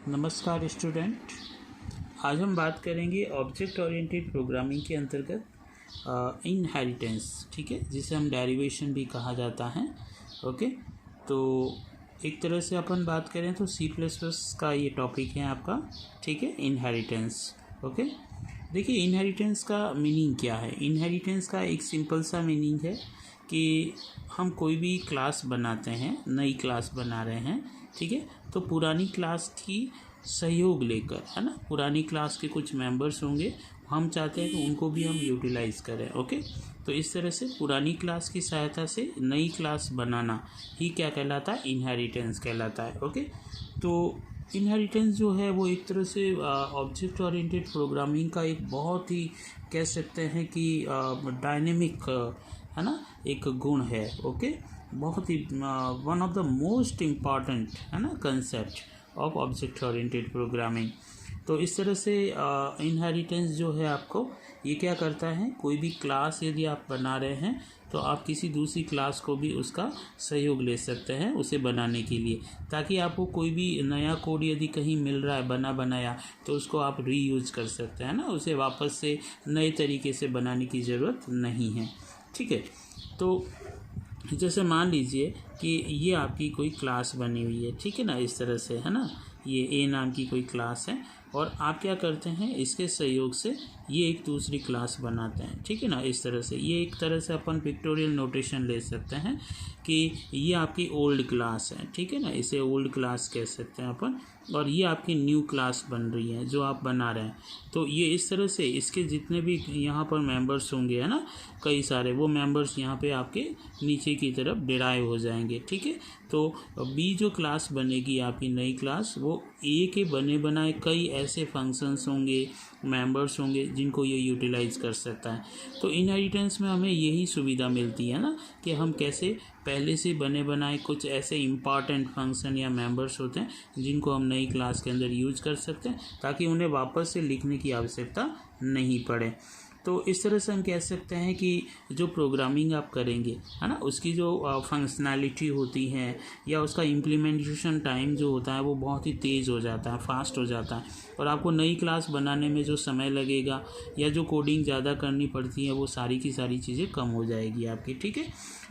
नमस्कार स्टूडेंट। आज हम बात करेंगे ऑब्जेक्ट ओरिएंटेड प्रोग्रामिंग के अंतर्गत इनहेरिटेंस, ठीक है, जिसे हम डेरिवेशन भी कहा जाता है। ओके, तो एक तरह से अपन बात करें तो C++ का ये टॉपिक है आपका, ठीक है, इनहेरिटेंस। ओके, देखिए इनहेरिटेंस का मीनिंग क्या है। इनहेरिटेंस का एक सिंपल सा मीनिंग है कि हम कोई भी क्लास बनाते हैं, नई क्लास बना रहे हैं, ठीक है, तो पुरानी क्लास की सहयोग लेकर, है ना, पुरानी क्लास के कुछ मेंबर्स होंगे, हम चाहते हैं कि उनको भी हम यूटिलाइज़ करें। ओके, तो इस तरह से पुरानी क्लास की सहायता से नई क्लास बनाना ही क्या कहलाता है, इनहेरिटेंस कहलाता है। ओके, तो इनहेरिटेंस जो है वो एक तरह से ऑब्जेक्ट ओरिएंटेड प्रोग्रामिंग का एक बहुत ही कह सकते हैं कि डायनेमिक, है ना, एक गुण है। ओके, बहुत ही one of the most important, है ना, concept of object oriented programming. तो इस तरह से इनहेरिटेंस जो है आपको ये क्या करता है, कोई भी क्लास यदि आप बना रहे हैं तो आप किसी दूसरी क्लास को भी उसका सहयोग ले सकते हैं उसे बनाने के लिए, ताकि आपको कोई भी नया कोड यदि कहीं मिल रहा है बना बनाया तो उसको आप रीयूज कर सकते हैं ना, उसे वापस से नए तरीके से बनाने की ज़रूरत नहीं है। ठीक है, तो जैसे मान लीजिए कि ये आपकी कोई क्लास बनी हुई है, ठीक है ना, इस तरह से, है ना, ये ए नाम की कोई क्लास है और आप क्या करते हैं, इसके सहयोग से ये एक दूसरी क्लास बनाते हैं, ठीक है ना, इस तरह से। ये एक तरह से अपन पिक्टोरियल नोटेशन ले सकते हैं कि ये आपकी ओल्ड क्लास है, ठीक है ना, इसे ओल्ड क्लास कह सकते हैं अपन, और ये आपकी न्यू क्लास बन रही है जो आप बना रहे हैं। तो ये इस तरह से इसके जितने भी यहाँ पर मेंबर्स होंगे, है ना, कई सारे, वो मेंबर्स यहाँ पे आपके नीचे की तरफ डिराइव हो जाएंगे। ठीक है, तो बी जो क्लास बनेगी आपकी नई क्लास, वो ए के बने बनाए कई ऐसे फंक्शंस होंगे, मेंबर्स होंगे जिनको ये यूटिलाइज कर सकता है। तो इनहेरिटेंस में हमें यही सुविधा मिलती है ना, कि हम कैसे पहले से बने बनाए कुछ ऐसे इम्पॉर्टेंट फंक्शन या मेंबर्स होते हैं जिनको हम नई क्लास के अंदर यूज कर सकते हैं, ताकि उन्हें वापस से लिखने की आवश्यकता नहीं पड़े। तो इस तरह से हम कह सकते हैं कि जो प्रोग्रामिंग आप करेंगे, है ना, उसकी जो फंक्शनैलिटी होती है या उसका इम्प्लीमेंटेशन टाइम जो होता है वो बहुत ही तेज़ हो जाता है, फास्ट हो जाता है, और आपको नई क्लास बनाने में जो समय लगेगा या जो कोडिंग ज़्यादा करनी पड़ती है वो सारी की सारी चीज़ें कम हो जाएगी आपकी। ठीक है,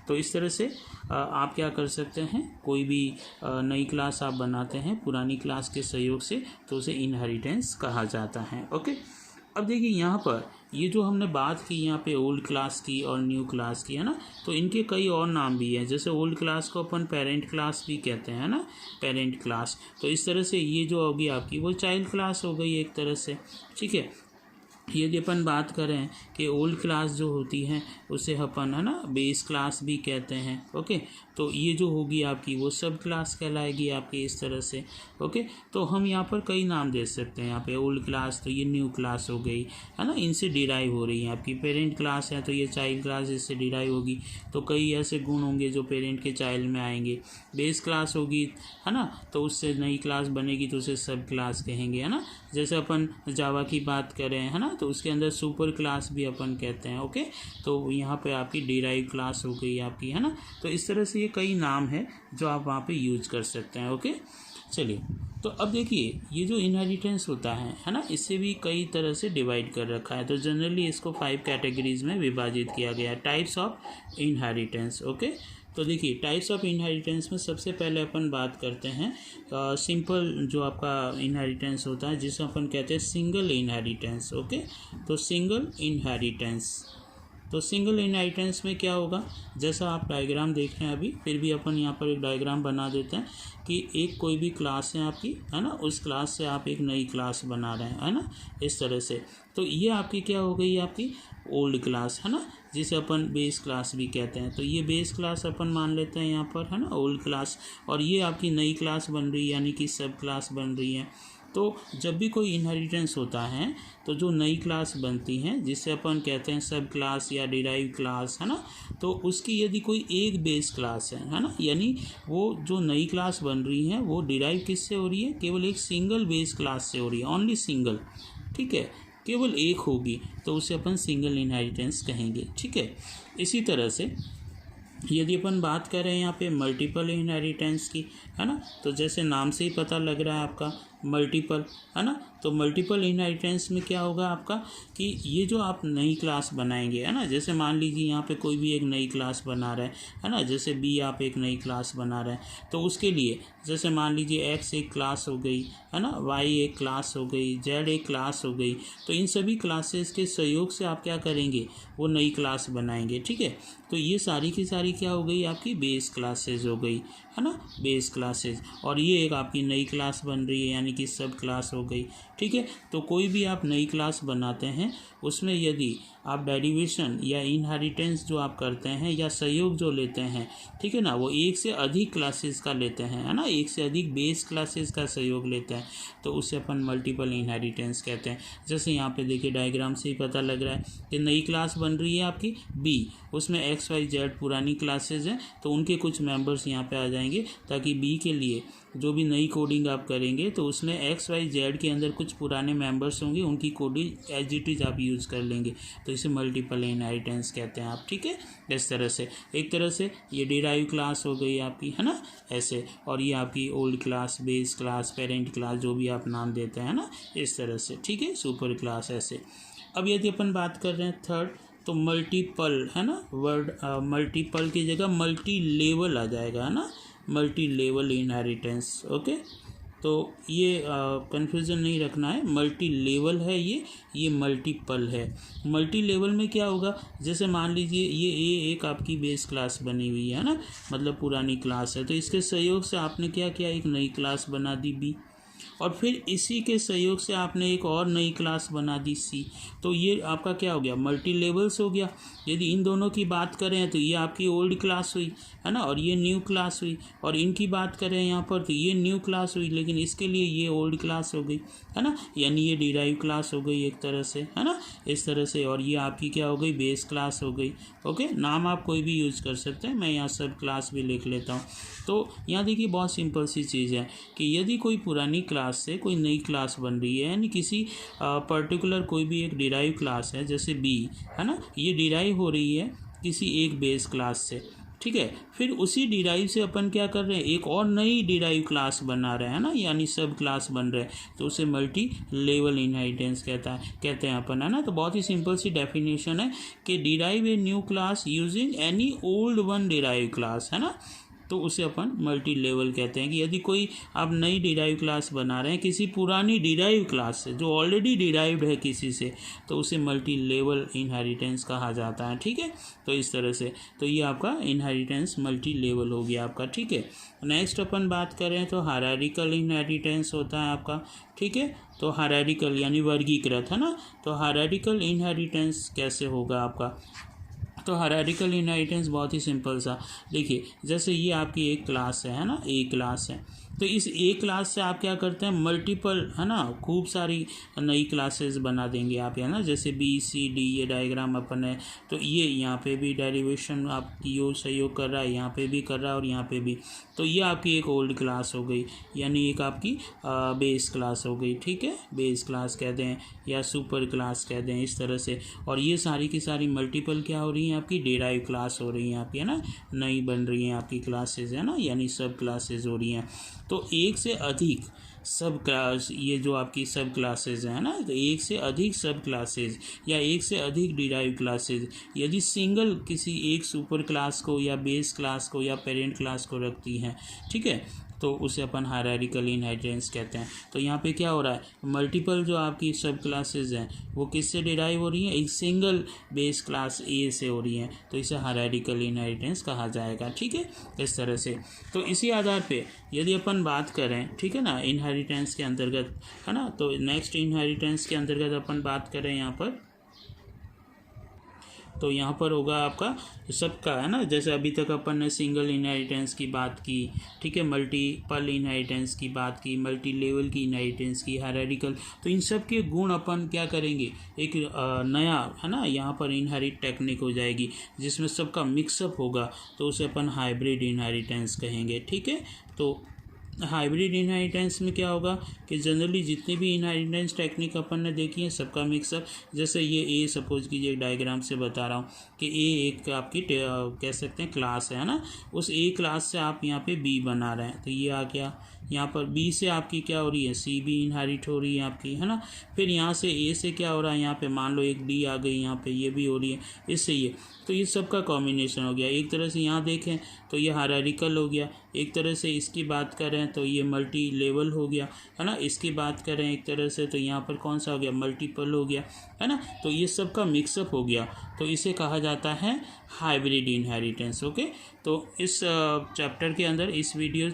तो इस तरह से आप क्या कर सकते हैं, कोई भी नई क्लास आप बनाते हैं पुरानी क्लास के सहयोग से, तो उसे इनहेरिटेंस कहा जाता है। ओके, अब देखिए यहाँ पर ये जो हमने बात की यहाँ पे ओल्ड क्लास की और न्यू क्लास की, है ना, तो इनके कई और नाम भी हैं। जैसे ओल्ड क्लास को अपन पेरेंट क्लास भी कहते हैं, है ना, पेरेंट क्लास। तो इस तरह से ये जो होगी आपकी वो चाइल्ड क्लास हो गई एक तरह से। ठीक है, यदि अपन बात करें कि ओल्ड क्लास जो होती है उसे अपन, है ना, बेस क्लास भी कहते हैं। ओके, तो ये जो होगी आपकी वो सब क्लास कहलाएगी आपकी, इस तरह से। ओके, तो हम यहाँ पर कई नाम दे सकते हैं। यहाँ पे ओल्ड क्लास तो ये न्यू क्लास हो गई, है ना, इनसे डिराइव हो रही है आपकी। पेरेंट क्लास है तो ये चाइल्ड क्लास इससे डिराइव होगी, तो कई ऐसे गुण होंगे जो पेरेंट के चाइल्ड में आएंगे। बेस क्लास होगी, है ना, तो उससे नई क्लास बनेगी तो उसे सब क्लास कहेंगे, है ना। जैसे अपन जावा की बात करें, है ना, तो उसके अंदर सुपर क्लास भी अपन कहते हैं। ओके, तो यहाँ पे आपकी डिराइव क्लास हो गई आपकी, है ना। तो इस तरह से ये कई नाम है जो आप वहाँ पे यूज कर सकते हैं। ओके, चलिए, तो अब देखिए ये जो इनहेरिटेंस होता है ना, इससे भी कई तरह से डिवाइड कर रखा है। तो जनरली इसको 5 कैटेगरीज में विभाजित किया गया है, टाइप्स ऑफ इनहेरिटेंस। ओके, तो देखिए टाइप्स ऑफ इनहेरिटेंस में सबसे पहले अपन बात करते हैं सिंपल जो आपका इनहेरिटेंस होता है, जिसे अपन कहते हैं सिंगल इनहेरिटेंस। ओके, तो सिंगल इनहेरिटेंस, तो सिंगल इनहेरिटेंस में क्या होगा, जैसा आप डायग्राम देख रहे हैं अभी, फिर भी अपन यहाँ पर एक डायग्राम बना देते हैं कि एक कोई भी क्लास है आपकी, है ना, उस क्लास से आप एक नई क्लास बना रहे हैं, है ना, इस तरह से। तो ये आपकी क्या हो गई, आपकी ओल्ड क्लास, है ना, जिसे अपन बेस क्लास भी कहते हैं। तो ये बेस क्लास अपन मान लेते हैं यहाँ पर, है ना, ओल्ड क्लास, और ये आपकी नई क्लास बन रही है, यानी कि सब क्लास बन रही है। तो जब भी कोई इनहेरिटेंस होता है तो जो नई क्लास बनती हैं जिसे अपन कहते हैं सब क्लास या डिराइव क्लास, है ना, तो उसकी यदि कोई एक बेस क्लास है ना, यानी वो जो नई क्लास बन रही है वो डिराइव किससे हो रही है, केवल एक सिंगल बेस क्लास से हो रही है, ओनली सिंगल। ठीक है, केवल एक होगी तो उसे अपन सिंगल इनहेरिटेंस कहेंगे। ठीक है, इसी तरह से यदि अपन बात करें यहाँ पे मल्टीपल इनहेरिटेंस की, है ना। तो जैसे नाम से ही पता लग रहा है आपका मल्टीपल, है ना। तो मल्टीपल इनहेरिटेंस में क्या होगा आपका कि ये जो आप नई क्लास बनाएंगे, है ना, जैसे मान लीजिए यहाँ पे कोई भी एक नई क्लास बना रहे है ना, जैसे बी आप एक नई क्लास बना रहे हैं, तो उसके लिए जैसे मान लीजिए एक्स एक क्लास हो गई, है ना, वाई एक क्लास हो गई, जेड एक क्लास हो गई। तो इन सभी क्लासेस के सहयोग से आप क्या करेंगे, वो नई क्लास बनाएंगे, ठीक है। तो ये सारी की सारी क्या हो गई, आपकी बेस क्लासेस हो गई, है ना, बेस क्लासेस। और ये एक आपकी नई क्लास बन रही है, यानी कि सब क्लास हो गई, ठीक है। तो कोई भी आप नई क्लास बनाते हैं, उसमें यदि आप डेरिवेशन या इनहेरिटेंस जो आप करते हैं या सहयोग जो लेते हैं, ठीक है ना, वो एक से अधिक क्लासेस का लेते हैं, है ना, एक से अधिक बेस क्लासेस का सहयोग लेते हैं, तो उसे अपन मल्टीपल इनहेरिटेंस कहते हैं। जैसे यहाँ पे देखिए डायग्राम से ही पता लग रहा है कि नई क्लास बन रही है आपकी बी, उसमें एक्स वाई जेड पुरानी क्लासेस हैं, तो उनके कुछ मेंबर्स यहाँ पे आ जाएंगे, ताकि बी के लिए जो भी नई कोडिंग आप करेंगे तो उसमें एक्स वाई जेड के अंदर कुछ पुराने मेंबर्स होंगे, उनकी कोडिंग एज इट इज़ आप यूज़ कर लेंगे, तो इसे मल्टीपल इनहेरिटेंस कहते हैं आप, ठीक है। इस तरह से एक तरह से ये डिराइव क्लास हो गई आपकी, है ना, ऐसे। और ये आपकी old class, base class, parent class, जो भी आप नाम देते हैं ना, इस तरह से, ठीक है, सुपर क्लास ऐसे। अब यदि अपन बात कर रहे हैं थर्ड, तो मल्टीपल, है ना, वर्ड मल्टीपल की जगह मल्टी लेवल आ जाएगा, है ना, मल्टी लेवल इनहेरिटेंस। ओके, तो ये कन्फ्यूज़न नहीं रखना है, मल्टी लेवल है ये मल्टीपल है। मल्टी लेवल में क्या होगा, जैसे मान लीजिए ये एक आपकी बेस क्लास बनी हुई है ना, मतलब पुरानी क्लास है, तो इसके सहयोग से आपने क्या किया, एक नई क्लास बना दी बी, और फिर इसी के सहयोग से आपने एक और नई क्लास बना दी सी। तो ये आपका क्या हो गया, मल्टी लेवल्स हो गया। यदि इन दोनों की बात करें तो ये आपकी ओल्ड क्लास हुई, है ना, और ये न्यू क्लास हुई, और इनकी बात करें यहाँ पर तो ये न्यू क्लास हुई, लेकिन इसके लिए ये ओल्ड क्लास हो गई, है ना, यानी ये डिराइव क्लास हो गई एक तरह से, है ना, इस तरह से। और ये आपकी क्या हो गई, बेस क्लास हो गई। ओके, नाम आप कोई भी यूज़ कर सकते हैं, मैं यहाँ सब क्लास भी लिख लेता हूँ। तो यहाँ देखिए बहुत सिंपल सी चीज़ है कि यदि कोई पुरानी क्लास से कोई नई क्लास बन रही है, यानी किसी पर्टिकुलर कोई भी एक डिराइव क्लास है, जैसे बी, है ना, ये डिराइव हो रही है किसी एक बेस क्लास से, ठीक है। फिर उसी डिराइव से अपन क्या कर रहे हैं, एक और नई डिराइव क्लास बना रहे हैं ना, यानी सब क्लास बन रहे हैं, तो उसे मल्टी लेवल इनहेरिटेंस कहते हैं अपन, है ना। तो बहुत ही सिंपल सी डेफिनेशन है कि derive a new class using any old one derive class, है ना, तो उसे अपन मल्टी लेवल कहते हैं। कि यदि कोई आप नई डिराइव क्लास बना रहे हैं किसी पुरानी डिराइव क्लास से जो ऑलरेडी डिराइव्ड है किसी से, तो उसे मल्टी लेवल इनहेरिटेंस कहा जाता है, ठीक है। तो इस तरह से, तो ये आपका इनहेरिटेंस मल्टी लेवल हो गया आपका, ठीक है। नेक्स्ट अपन बात करें तो हायरार्किकल इनहेरिटेंस होता है आपका, ठीक है। तो हायरार्किकल यानी वर्गीकृत, है ना। तो हायरार्किकल इनहेरिटेंस कैसे होगा आपका, तो हायरार्किकल इनहेरिटेंस बहुत ही सिंपल सा, देखिए जैसे ये आपकी एक क्लास है ना, ए क्लास है, तो इस ए क्लास से आप क्या करते हैं, मल्टीपल, है ना, खूब सारी नई क्लासेस बना देंगे आप, है ना, जैसे बी सी डी, ये डायग्राम अपन है, तो ये यहाँ पे भी डेरिवेशन आपकी यो सहयोग कर रहा है, यहाँ पे भी कर रहा है और यहाँ पे भी। तो ये आपकी एक ओल्ड क्लास हो गई, यानी एक आपकी बेस क्लास हो गई, ठीक है, बेस क्लास कहते हैं या सुपर क्लास कहते हैं, इस तरह से। और ये सारी की सारी मल्टीपल क्या हो रही हैं, आपकी डिराइव क्लास हो रही हैं आपकी, है ना, नई बन रही हैं आपकी क्लासेज, है ना, यानी सब क्लासेज हो रही हैं। तो एक से अधिक सब क्लास, ये जो आपकी सब क्लासेज हैं ना, तो एक से अधिक सब क्लासेज या एक से अधिक डिराइव क्लासेज यदि सिंगल किसी एक सुपर क्लास को या बेस क्लास को या पेरेंट क्लास को रखती हैं, ठीक है, तो उसे अपन हायरार्किकल इनहेरिटेंस कहते हैं। तो यहाँ पे क्या हो रहा है, मल्टीपल जो आपकी सब क्लासेज हैं वो किससे डिराइव हो रही हैं, एक सिंगल बेस क्लास ए से हो रही हैं, तो इसे हायरार्किकल इनहेरिटेंस कहा जाएगा, ठीक है, इस तरह से। तो इसी आधार पे यदि अपन बात करें, ठीक है ना, इनहेरिटेंस के अंतर्गत, है ना, तो नेक्स्ट इनहेरिटेंस के अंतर्गत अपन बात करें यहाँ पर, तो यहाँ पर होगा आपका सबका, है ना, जैसे अभी तक अपन ने सिंगल इनहेरिटेंस की बात की, ठीक है, मल्टीपल इनहेरिटेंस की बात की, मल्टी लेवल की इनहेरिटेंस की, हायरार्किकल, तो इन सब के गुण अपन क्या करेंगे, एक नया, है ना, यहाँ पर इनहेरिट टेक्निक हो जाएगी जिसमें सबका मिक्सअप होगा, तो उसे अपन हाइब्रिड इनहेरिटेंस कहेंगे, ठीक है। तो हाइब्रिड इनहेरिटेंस में क्या होगा कि जनरली जितनी भी इनहेरिटेंस टेक्निक अपन ने देखी है सबका मिक्सअप, जैसे ये ए सपोज कीजिए डायग्राम से बता रहा हूँ कि ए एक आपकी कह सकते हैं क्लास है ना, उस ए क्लास से आप यहाँ पे बी बना रहे हैं तो ये आ गया, यहाँ पर बी से आपकी क्या हो रही है सी भी इनहेरिट हो रही है आपकी, है ना। फिर यहाँ से ए से क्या हो रहा है, यहाँ पे मान लो एक डी आ गई, यहाँ पे ये भी हो रही है, इससे ये, तो ये सब का कॉम्बिनेशन हो गया। एक तरह से यहाँ देखें तो ये हायरार्किकल हो गया, एक तरह से इसकी बात करें तो ये मल्टी लेवल हो गया, है ना। इसकी बात करें एक तरह से तो यहाँ पर कौन सा हो गया, मल्टीपल हो गया, है ना। तो ये सब का मिक्सअप हो गया, तो इसे कहा जाता है हाइब्रिड इनहेरिटेंस। ओके, तो इस चैप्टर के अंदर इस वीडियो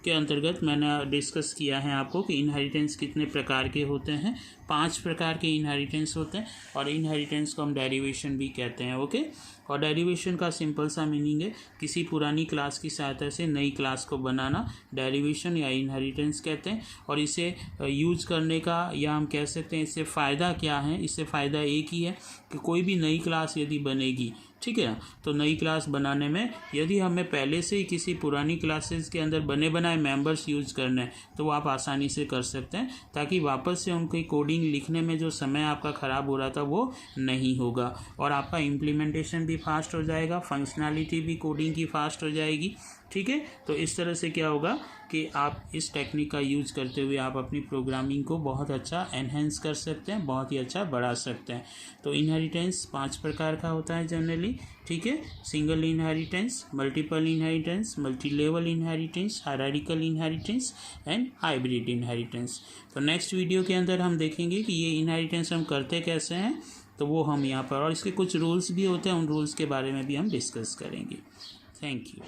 के अंतर्गत मैंने डिस्कस किया है आपको कि इनहेरिटेंस कितने प्रकार के होते हैं। 5 प्रकार के इनहेरिटेंस होते हैं और इनहेरिटेंस को हम डेरिवेशन भी कहते हैं। ओके, और डेरिवेशन का सिंपल सा मीनिंग है किसी पुरानी क्लास की सहायता से नई क्लास को बनाना, डेरिवेशन या इनहेरिटेंस कहते हैं। और इसे यूज करने का या हम कह सकते हैं इससे फ़ायदा क्या है, इससे फ़ायदा एक ही है कि कोई भी नई क्लास यदि बनेगी, ठीक है ना, तो नई क्लास बनाने में यदि हमें पहले से ही किसी पुरानी क्लासेस के अंदर बने बनाए मेंबर्स यूज़ करने हैं तो वो आप आसानी से कर सकते हैं, ताकि वापस से उनकी कोडिंग लिखने में जो समय आपका ख़राब हो रहा था वो नहीं होगा और आपका इम्प्लीमेंटेशन भी फास्ट हो जाएगा, फंक्शनैलिटी भी कोडिंग की फास्ट हो जाएगी। ठीक है, तो इस तरह से क्या होगा कि आप इस टेक्निक का यूज करते हुए आप अपनी प्रोग्रामिंग को बहुत अच्छा एनहेंस कर सकते हैं, बहुत ही अच्छा बढ़ा सकते हैं। तो इनहेरिटेंस 5 प्रकार का होता है जनरली, ठीक है। Single inheritance, multiple inheritance, multi level inheritance, hierarchical inheritance and hybrid inheritance. तो नेक्स्ट वीडियो के अंदर हम देखेंगे कि ये इनहेरिटेंस हम करते कैसे हैं, तो वो हम यहाँ पर, और इसके कुछ रूल्स भी होते हैं, उन रूल्स के बारे में भी हम डिस्कस करेंगे। Thank you.